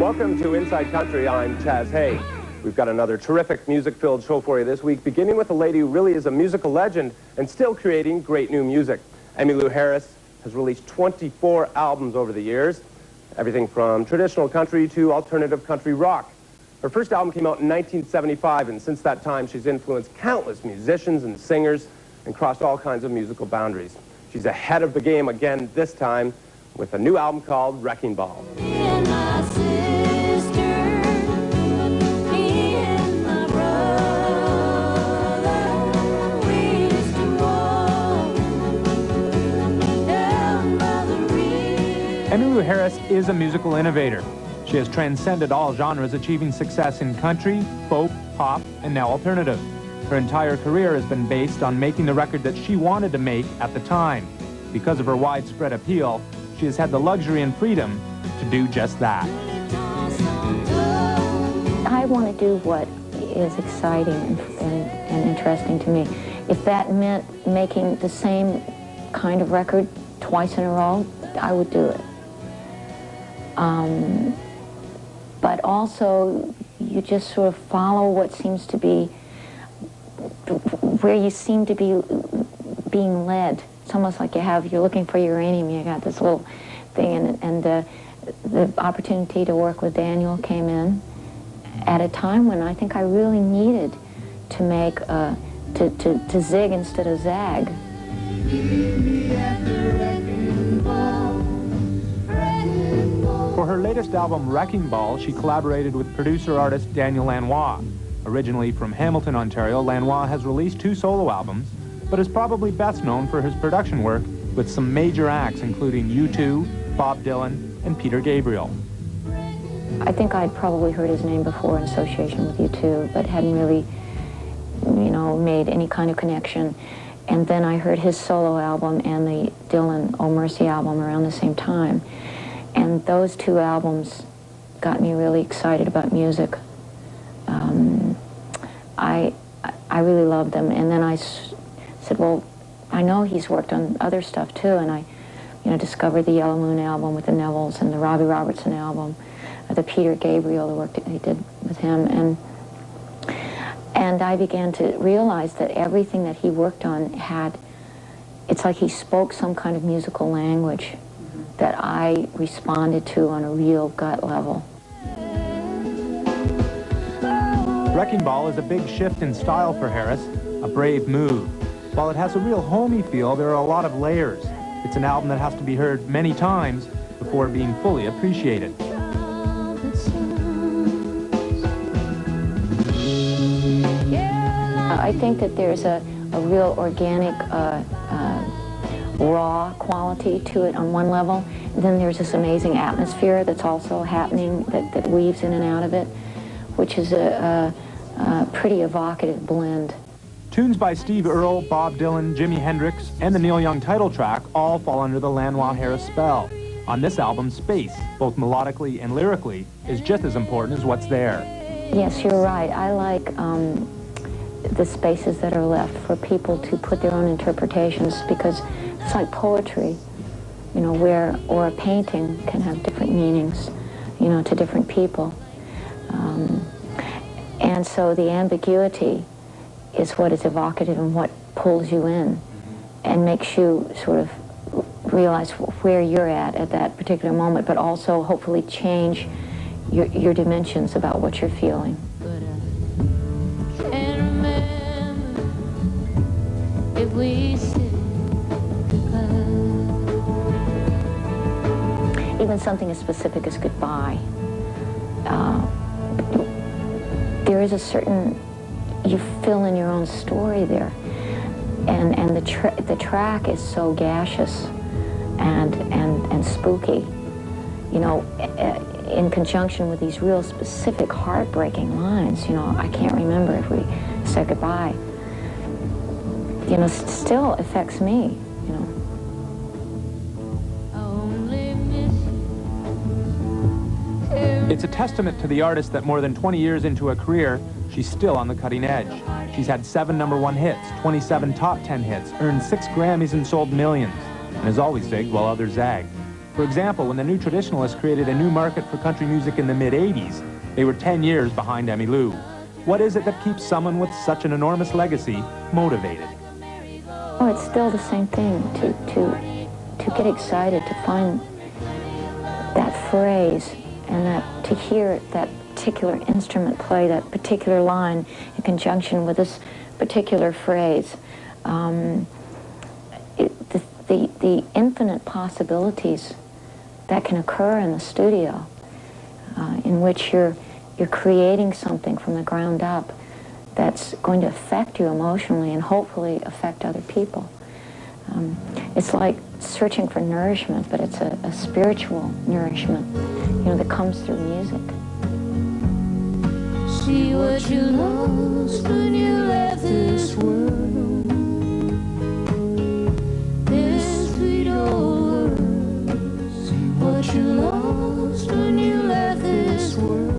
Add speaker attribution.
Speaker 1: Welcome to Inside Country. I'm Chaz Hay. We've got another terrific music-filled show for you this week, beginning with a lady who really is a musical legend and still creating great new music. Emmylou Harris has released 24 albums over the years, everything from traditional country to alternative country rock. Her first album came out in 1975, and since that time she's influenced countless musicians and singers and crossed all kinds of musical boundaries. She's ahead of the game again this time with a new album called Wrecking Ball.
Speaker 2: Emmylou Harris is a musical innovator. She has transcended all genres, achieving success in country, folk, pop, and now alternative. Her entire career has been based on making the record that she wanted to make at the time. Because of her widespread appeal, she has had the luxury and freedom to do just that.
Speaker 3: I want to do what is exciting and interesting to me. If that meant making the same kind of record twice in a row, I would do it. But also, you just sort of follow what seems to be, where you seem to be being led. It's almost like you're looking for uranium. You got this little thing, and the opportunity to work with Daniel came in at a time when I think I really needed to make, to zig instead of zag.
Speaker 2: For her latest album, Wrecking Ball, she collaborated with producer-artist Daniel Lanois. Originally from Hamilton, Ontario, Lanois has released 2 solo albums, but is probably best known for his production work with some major acts, including U2, Bob Dylan, and Peter Gabriel.
Speaker 3: I think I'd probably heard his name before in association with U2, but hadn't really, made any kind of connection. And then I heard his solo album and the Dylan Oh Mercy album around the same time. And those 2 albums got me really excited about music. I really loved them. And then I said, well, I know he's worked on other stuff too. And I, discovered the Yellow Moon album with the Nevilles and the Robbie Robertson album, the Peter Gabriel, the work that he did with him. And I began to realize that everything that he worked on it's like he spoke some kind of musical language that I responded to on a real gut level.
Speaker 2: Wrecking Ball is a big shift in style for Harris, a brave move. While it has a real homey feel, there are a lot of layers. It's an album that has to be heard many times before being fully appreciated.
Speaker 3: I think that there's a real organic, raw quality to it on one level. And then there's this amazing atmosphere that's also happening that weaves in and out of it, which is a pretty evocative blend.
Speaker 2: Tunes by Steve Earle, Bob Dylan, Jimi Hendrix, and the Neil Young title track all fall under the Lanois Harris spell. On this album, space, both melodically and lyrically, is just as important as what's there.
Speaker 3: Yes, you're right. I like the spaces that are left for people to put their own interpretations, because it's like poetry, or a painting can have different meanings, to different people. And so the ambiguity is what is evocative and what pulls you in and makes you sort of realize where you're at that particular moment, but also hopefully change your dimensions about what you're feeling. Even something as specific as goodbye. There is a certain, you fill in your own story there. And the track is so gaseous and spooky, in conjunction with these real specific heartbreaking lines. I can't remember if we said goodbye. Still affects me,
Speaker 2: It's a testament to the artist that more than 20 years into a career, she's still on the cutting edge. She's had 7 #1 hits, 27 top 10 hits, earned 6 Grammys and sold millions, and has always zigged while others zagged. For example, when the New Traditionalists created a new market for country music in the mid-'80s, they were 10 years behind Emmylou. What is it that keeps someone with such an enormous legacy motivated?
Speaker 3: Oh, it's still the same thing, to get excited, to find that phrase, and that to hear that particular instrument play that particular line in conjunction with this particular phrase. The infinite possibilities that can occur in the studio, in which you're creating something from the ground up that's going to affect you emotionally and hopefully affect other people. It's like searching for nourishment, but it's a spiritual nourishment, you know, that comes through music.
Speaker 4: See what you lost when you left this world. This sweet old world. See what you lost.